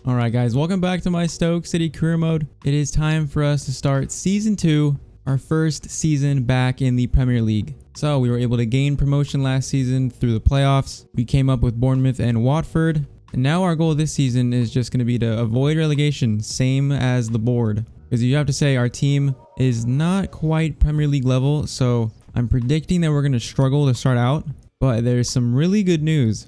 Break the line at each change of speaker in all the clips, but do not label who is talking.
All right, guys, welcome back to my Stoke City career mode. It is time for us to start season 2, our first season back in the Premier League. So we were able to gain promotion last season through the playoffs. We came up with Bournemouth and Watford. And now our goal this season is just going to be to avoid relegation, same as the board. Because you have to say our team is not quite Premier League level. So I'm predicting that we're going to struggle to start out. But there's some really good news.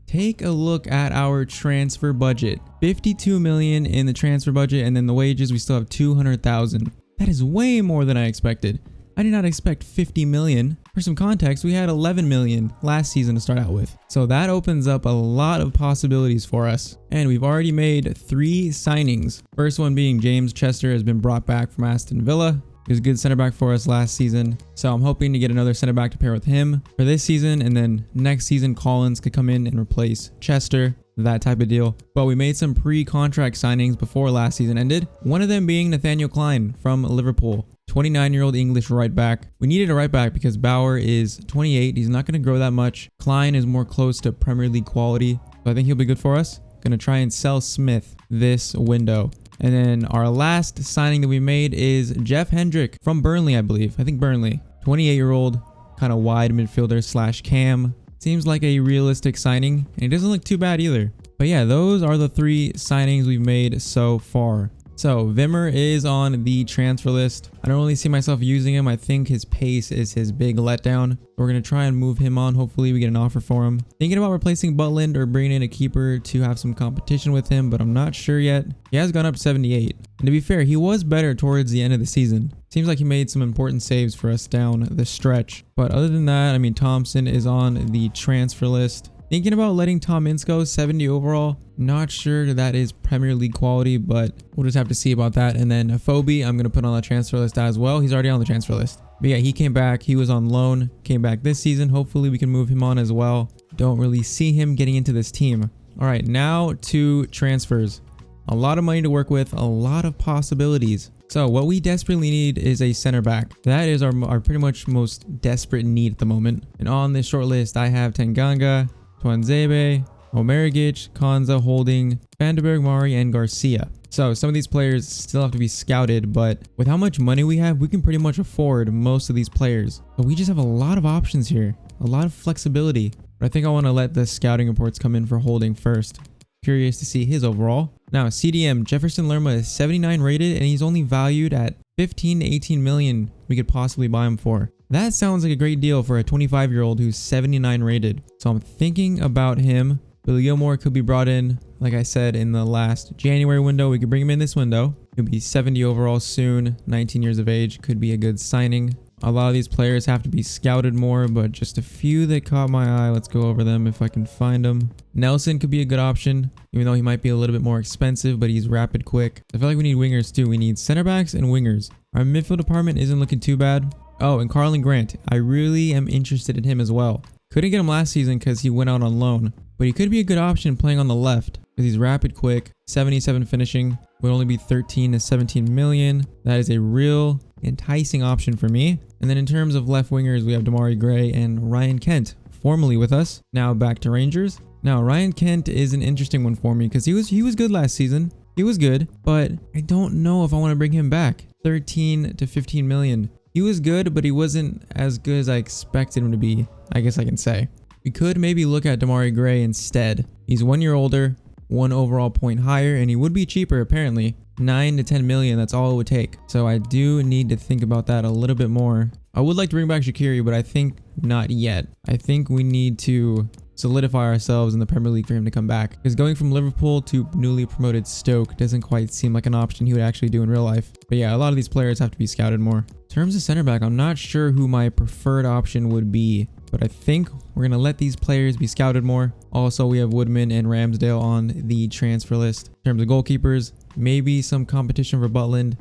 Take a look at our transfer budget. 52 million in the transfer budget, and then the wages, we still have 200,000. That is way more than I expected. I did not expect 50 million. For some context, we had 11 million last season to start out with. So that opens up a lot of possibilities for us. And we've already made 3 signings. First one being James Chester has been brought back from Aston Villa. He was a good center back for us last season. So I'm hoping to get another center back to pair with him for this season. And then next season, Collins could come in and replace Chester, that type of deal. But we made some pre-contract signings before last season ended. One of them being Nathaniel Klein from Liverpool. 29-year-old English right back. We needed a right back because Bauer is 28. He's not going to grow that much. Klein is more close to Premier League quality. So I think he'll be good for us. Going to try and sell Smith this window. And then our last signing that we made is Jeff Hendrick from Burnley, I believe. I think Burnley. 28-year-old, kind of wide midfielder slash cam. Seems like a realistic signing, and it doesn't look too bad either. But yeah, those are the 3 signings we've made so far. So Wimmer is on the transfer list. I don't really see myself using him. I think his pace is his big letdown. We're going to try and move him on. Hopefully we get an offer for him. Thinking about replacing Butland or bringing in a keeper to have some competition with him, but I'm not sure yet. He has gone up to 78. And to be fair, he was better towards the end of the season. Seems like he made some important saves for us down the stretch. But other than that, I mean, Thompson is on the transfer list. Thinking about letting Tom Ince go, 70 overall. Not sure that is Premier League quality, but we'll just have to see about that. And then Phoebe, I'm going to put on the transfer list as well. He's already on the transfer list. But yeah, he came back. He was on loan, came back this season. Hopefully we can move him on as well. Don't really see him getting into this team. All right, now to transfers. A lot of money to work with, a lot of possibilities. So what we desperately need is a center back. That is our pretty much most desperate need at the moment. And on this short list, I have Tanganga, Tuanzebe, Omerigic, Konza, Holding, Vandenberg, Mari, and Garcia. So some of these players still have to be scouted, but with how much money we have, we can pretty much afford most of these players. But we just have a lot of options here, a lot of flexibility. But I think I want to let the scouting reports come in for Holding first. Curious to see his overall. Now CDM, Jefferson Lerma is 79 rated, and he's only valued at 15 to 18 million we could possibly buy him for. That sounds like a great deal for a 25-year-old who's 79 rated. So I'm thinking about him. Billy Gilmore could be brought in, like I said, in the last January window. We could bring him in this window. He'll be 70 overall soon, 19 years of age. Could be a good signing. A lot of these players have to be scouted more, but just a few that caught my eye. Let's go over them if I can find them. Nelson could be a good option, even though he might be a little bit more expensive, but he's rapid quick. I feel like we need wingers too. We need center backs and wingers. Our midfield department isn't looking too bad. Oh, and Carlin Grant. I really am interested in him as well. Couldn't get him last season because he went out on loan, but he could be a good option playing on the left because he's rapid quick, 77 finishing, would only be 13 to 17 million. That is a real enticing option for me. And then in terms of left wingers, we have Damari Gray and Ryan Kent, formerly with us, now back to Rangers. Now, Ryan Kent is an interesting one for me because he was good last season. He was good, but I don't know if I want to bring him back. 13 to 15 million. He was good, but he wasn't as good as I expected him to be, I guess I can say. We could maybe look at Damari Gray instead. He's 1 year older, 1 overall point higher, and he would be cheaper apparently. 9 to 10 million, that's all it would take. So I do need to think about that a little bit more. I would like to bring back Shaqiri, but I think not yet. I think we need to solidify ourselves in the Premier League for him to come back. Because going from Liverpool to newly promoted Stoke doesn't quite seem like an option he would actually do in real life. But yeah, a lot of these players have to be scouted more. In terms of center back, I'm not sure who my preferred option would be, but I think we're going to let these players be scouted more. Also, we have Woodman and Ramsdale on the transfer list. In terms of goalkeepers, maybe some competition for Butland,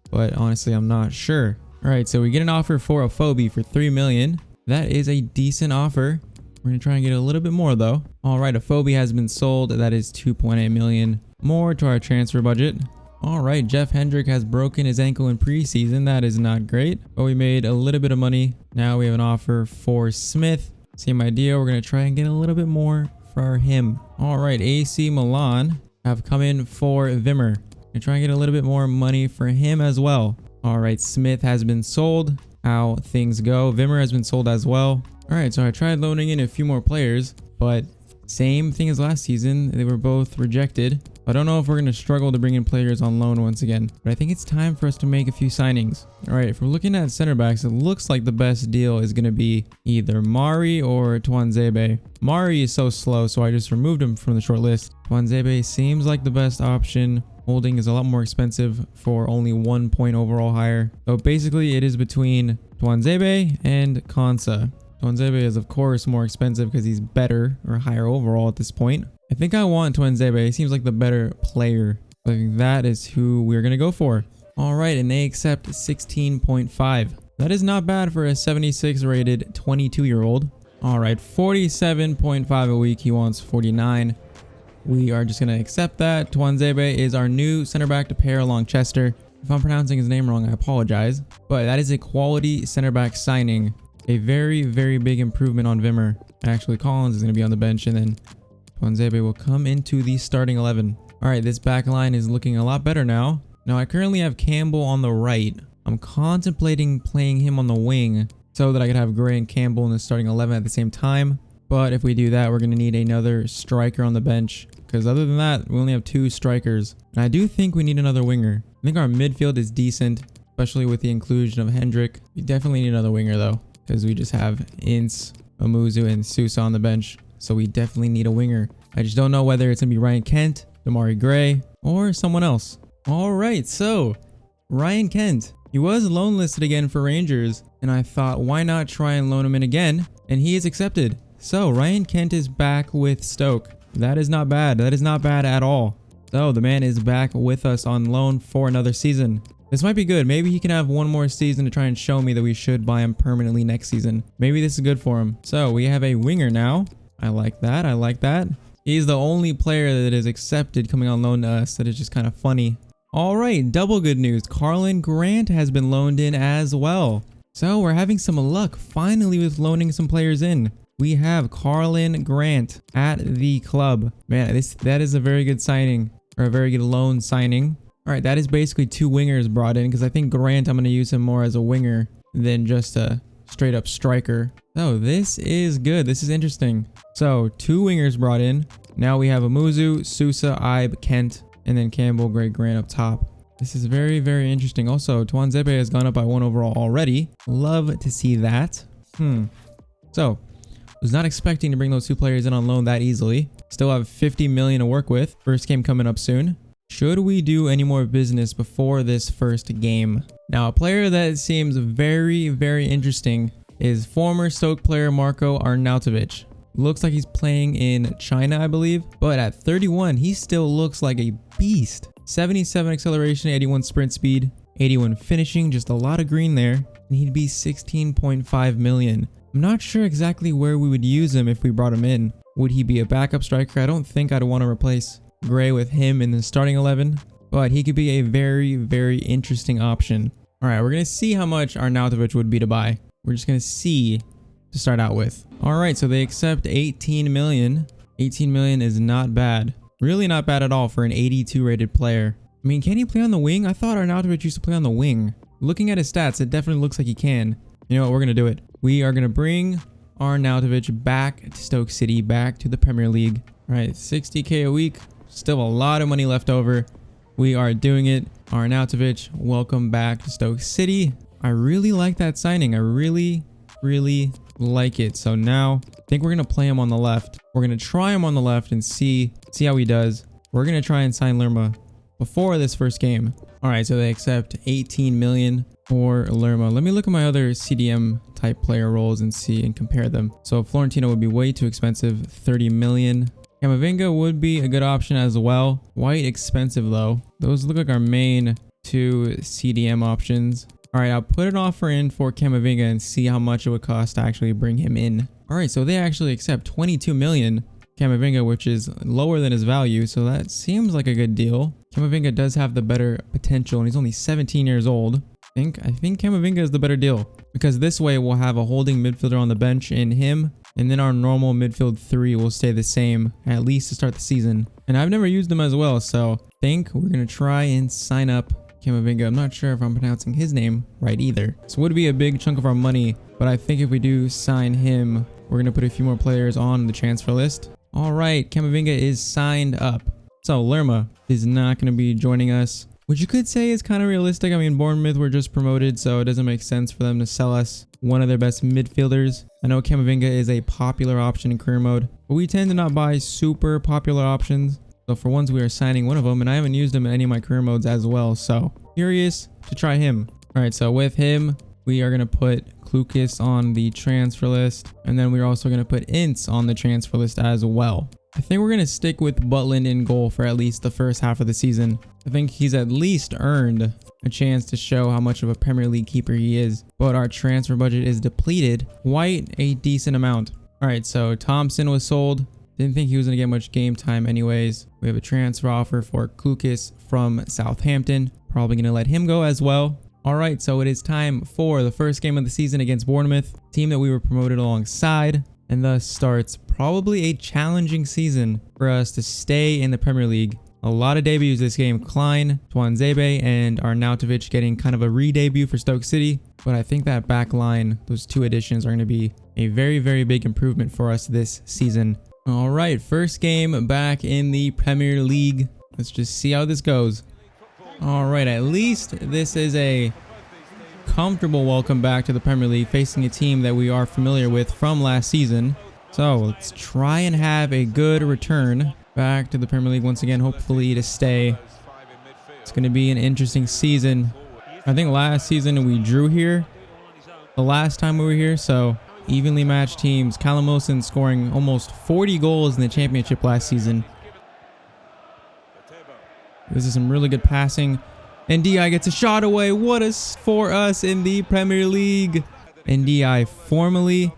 but honestly, I'm not sure. All right, so we get an offer for a Phoebe for 3 million. That is a decent offer. We're going to try and get a little bit more though. All right, a Phoebe has been sold. That is 2.8 million more to our transfer budget. All right, Jeff Hendrick has broken his ankle in preseason. That is not great, but we made a little bit of money. Now we have an offer for Smith. Same idea. We're going to try and get a little bit more for him. All right, AC Milan. have come in for Wimmer. And try and get a little bit more money for him as well. All right, Smith has been sold. How things go. Wimmer has been sold as well. All right, so I tried loaning in a few more players, but same thing as last season. They were both rejected. I don't know if we're going to struggle to bring in players on loan once again, but I think it's time for us to make a few signings. All right, if we're looking at center backs, it looks like the best deal is going to be either Mari or Tuanzebe. Mari is so slow, so I just removed him from the short list. Tuanzebe seems like the best option. Holding is a lot more expensive for only 1 point overall higher. So basically it is between Tuanzebe and Konsa. Tuanzebe is of course more expensive because he's better or higher overall at this point. I think I want Tuanzebe. He seems like the better player. I think that is who we're going to go for. All right, and they accept 16.5. That is not bad for a 76 rated 22-year-old. All right, 47.5 a week. He wants 49. We are just going to accept that. Tuanzebe is our new center back to pair along Chester. If I'm pronouncing his name wrong, I apologize. But that is a quality center back signing. A very, very big improvement on Wimmer. Actually, Collins is going to be on the bench, and then Tuanzebe will come into the starting 11. All right, this back line is looking a lot better now. Now, I currently have Campbell on the right. I'm contemplating playing him on the wing so that I could have Gray and Campbell in the starting 11 at the same time. But if we do that, we're going to need another striker on the bench. Because other than that, we only have 2 strikers. And I do think we need another winger. I think our midfield is decent, especially with the inclusion of Hendrick. We definitely need another winger though, because we just have Ince, Amuzu, and Sousa on the bench. So we definitely need a winger. I just don't know whether it's going to be Ryan Kent, Damari Gray, or someone else. All right, so Ryan Kent. He was loan listed again for Rangers, and I thought, why not try and loan him in again? And he is accepted. So Ryan Kent is back with Stoke. That is not bad. That is not bad at all. So the man is back with us on loan for another season. This might be good. Maybe he can have one more season to try and show me that we should buy him permanently next season. Maybe this is good for him. So we have a winger now. I like that. I like that. He's the only player that is accepted coming on loan to us. That is just kind of funny. All right, double good news. Carlin Grant has been loaned in as well. So we're having some luck finally with loaning some players in. We have Carlin Grant at the club. Man, that is a very good signing, or a very good loan signing. All right, that is basically 2 wingers brought in, because I think Grant, I'm going to use him more as a winger than just a straight up striker. So this is good. This is interesting. So 2 wingers brought in. Now we have Amuzu, Sousa, Ibe, Kent, and then Campbell, Gray, Grant up top. This is very, very interesting. Also, Tuanzebe has gone up by 1 overall already. Love to see that. So was not expecting to bring those 2 players in on loan that easily. Still have 50 million to work with. First game coming up soon. Should we do any more business before this first game? Now, a player that seems very, very interesting is former Stoke player Marko Arnautovic. Looks like he's playing in China, I believe. But at 31, he still looks like a beast. 77 acceleration, 81 sprint speed, 81 finishing, just a lot of green there. And he'd be 16.5 million. I'm not sure exactly where we would use him if we brought him in. Would he be a backup striker? I don't think I'd want to replace Gray with him in the starting 11, but he could be a very, very interesting option. All right, we're going to see how much Arnautovic would be to buy. We're just going to see to start out with. All right, so they accept 18 million. 18 million is not bad. Really not bad at all for an 82 rated player. I mean, can he play on the wing? I thought Arnautovic used to play on the wing. Looking at his stats, it definitely looks like he can. You know what? We're going to do it. We are going to bring Arnautovic back to Stoke City, back to the Premier League. All right, 60K a week. Still a lot of money left over. We are doing it. Arnautovic, welcome back to Stoke City. I really like that signing. I really, really like it. So now I think we're going to play him on the left. We're going to try him on the left and see how he does. We're going to try and sign Lerma before this first game. All right, so they accept 18 million for Lerma. Let me look at my other CDM type player roles and see and compare them. So Florentino would be way too expensive, 30 million. Camavinga would be a good option as well. Quite expensive though. Those look like our main 2 CDM options. All right, I'll put an offer in for Camavinga and see how much it would cost to actually bring him in. All right, so they actually accept 22 million Camavinga, which is lower than his value, so that seems like a good deal. Camavinga does have the better potential, and he's only 17 years old. I think Camavinga is the better deal, because this way we'll have a holding midfielder on the bench in him, And then our normal midfield 3 will stay the same, at least to start the season. And I've never used them as well, so I think we're going to try and sign up Camavinga. I'm not sure if I'm pronouncing his name right either. This would be a big chunk of our money, but I think if we do sign him, we're going to put a few more players on the transfer list. All right, Camavinga is signed up. So Lerma is not going to be joining us, which you could say is kind of realistic. I mean, Bournemouth were just promoted, so it doesn't make sense for them to sell us one of their best midfielders. I know Camavinga is a popular option in career mode, but we tend to not buy super popular options. So for ones we are signing one of them, and I haven't used him in any of my career modes as well, so curious to try him. All right, so with him, we are going to put Klukas on the transfer list, and then we're also going to put Ince on the transfer list as well. I think we're going to stick with Butland in goal for at least the first half of the season. I think he's at least earned a chance to show how much of a Premier League keeper he is, but our transfer budget is depleted quite a decent amount. All right, so Thompson was sold. Didn't think he was going to get much game time anyways. We have a transfer offer for Klukas from Southampton. Probably going to let him go as well. All right, so it is time for the first game of the season against Bournemouth, team that we were promoted alongside, and thus starts probably a challenging season for us to stay in the Premier League. A lot of debuts this game. Klein, Twanzebe, and Arnautovic getting kind of a re-debut for Stoke City. But I think that back line, those 2 additions are going to be a very, very big improvement for us this season. All right, first game back in the Premier League. Let's just see how this goes. All right, at least this is a comfortable welcome back to the Premier League, facing a team that we are familiar with from last season. So let's try and have a good return back to the Premier League once again, hopefully to stay. It's going to be an interesting season. I think last season we drew here the last time we were here, so evenly matched teams. Callum Wilson scoring almost 40 goals in the championship last season. This is some really good passing. NDI gets a shot away. What is for us in the Premier League? NDI formally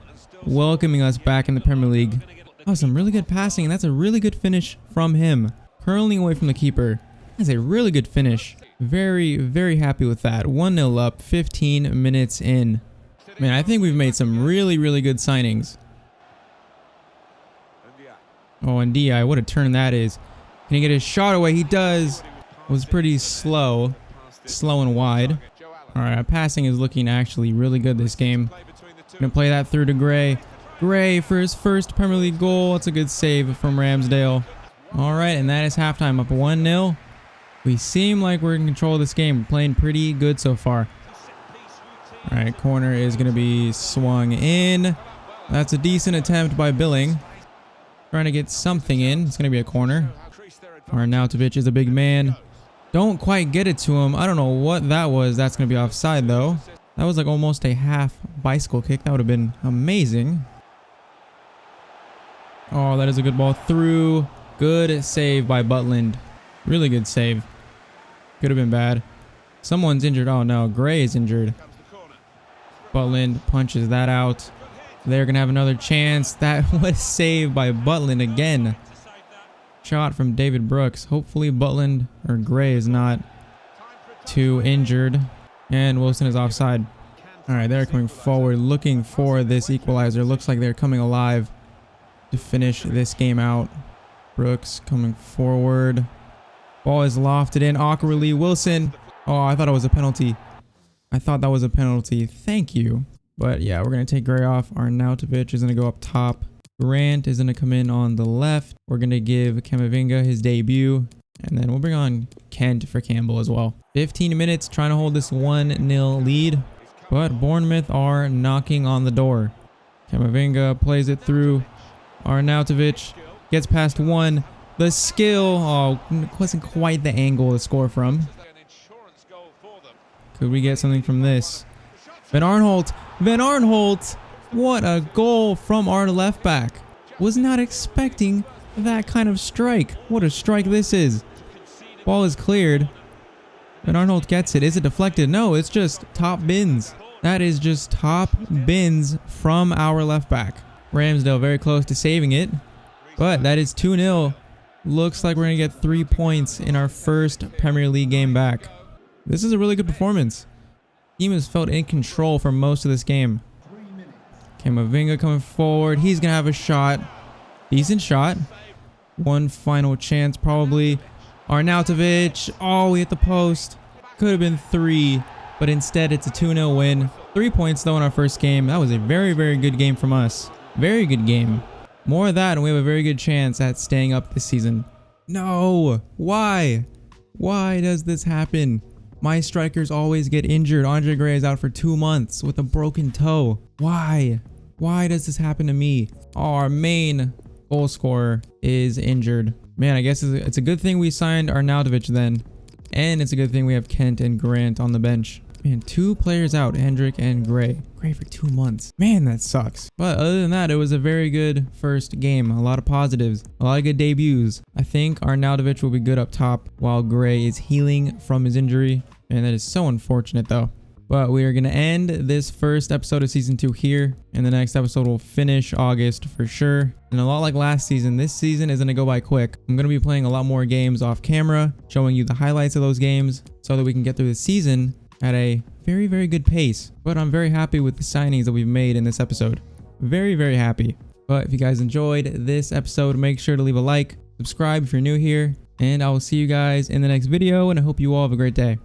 welcoming us back in the Premier League. Oh, some really good passing, and that's a really good finish from him. Curling away from the keeper. That's a really good finish. Very, very happy with that. 1-0 up, 15 minutes in. Man, I think we've made some really, really good signings. Oh, and DI, what a turn that is. Can he get his shot away? He does. Was pretty slow. Slow and wide. All right, our passing is looking actually really good this game. Gonna play that through to Gray. Gray for his first Premier League goal. That's a good save from Ramsdale. All right, and that is halftime, up 1-0. We seem like we're in control of this game. We're playing pretty good so far. All right, corner is going to be swung in. That's a decent attempt by Billing. Trying to get something in. It's going to be a corner. Arnautovic is a big man. Don't quite get it to him. I don't know what that was. That's going to be offside, though. That was like almost a half bicycle kick. That would have been amazing. Oh, that is a good ball through. Good save by Butland. Really good save. Could have been bad. Someone's injured. Oh, no. Gray is injured. Butland punches that out. They're going to have another chance. That was saved by Butland again. Shot from David Brooks. Hopefully Butland or Gray is not too injured. And Wilson is offside. All right, they're coming forward looking for this equalizer. Looks like they're coming alive to finish this game out. Brooks coming forward. Ball is lofted in awkwardly. Wilson. Oh, I thought it was a penalty. I thought that was a penalty. Thank you. But yeah, we're going to take Gray off. Arnautovic is going to go up top. Grant is going to come in on the left. We're going to give Camavinga his debut. And then we'll bring on Kent for Campbell as well. 15 minutes trying to hold this 1-0 lead. But Bournemouth are knocking on the door. Camavinga plays it through. Arnautovic gets past one. The skill. Oh, wasn't quite the angle to score from. Could we get something from this? Van Arnholt. Van Arnholt. What a goal from our left back. Was not expecting that kind of strike. What a strike this is. Ball is cleared. Van Arnholt gets it. Is it deflected? No, it's just top bins. That is just top bins from our left back. Ramsdale very close to saving it. But that is 2-0. Looks like we're going to get 3 points in our first Premier League game back. This is a really good performance. Team has felt in control for most of this game. Kamavinga coming forward. He's going to have a shot. Decent shot. One final chance probably. Arnautovic. Oh, we hit the post. Could have been 3, but instead it's a 2-0 win. 3 points though in our first game. That was a very, very good game from us. Very good game. More of that and we have a very good chance at staying up this season. No. Why? Why does this happen? My strikers always get injured. Andre Gray is out for 2 months with a broken toe. Why? Why does this happen to me? Oh, our main goal scorer is injured. Man, I guess it's a good thing we signed Arnautovic then. And it's a good thing we have Kent and Grant on the bench. Man, 2 players out, Hendrick and Gray. Gray for 2 months. Man, that sucks. But other than that, it was a very good first game. A lot of positives. A lot of good debuts. I think Arnautovic will be good up top while Gray is healing from his injury. And that is so unfortunate though. But we are going to end this first episode of Season 2 here. And the next episode will finish August for sure. And a lot like last season, this season is going to go by quick. I'm going to be playing a lot more games off camera, showing you the highlights of those games so that we can get through the season at a very, very good pace. But I'm very happy with the signings that we've made in this episode. Very, very happy. But if you guys enjoyed this episode, make sure to leave a like, subscribe if you're new here, and I will see you guys in the next video, and I hope you all have a great day.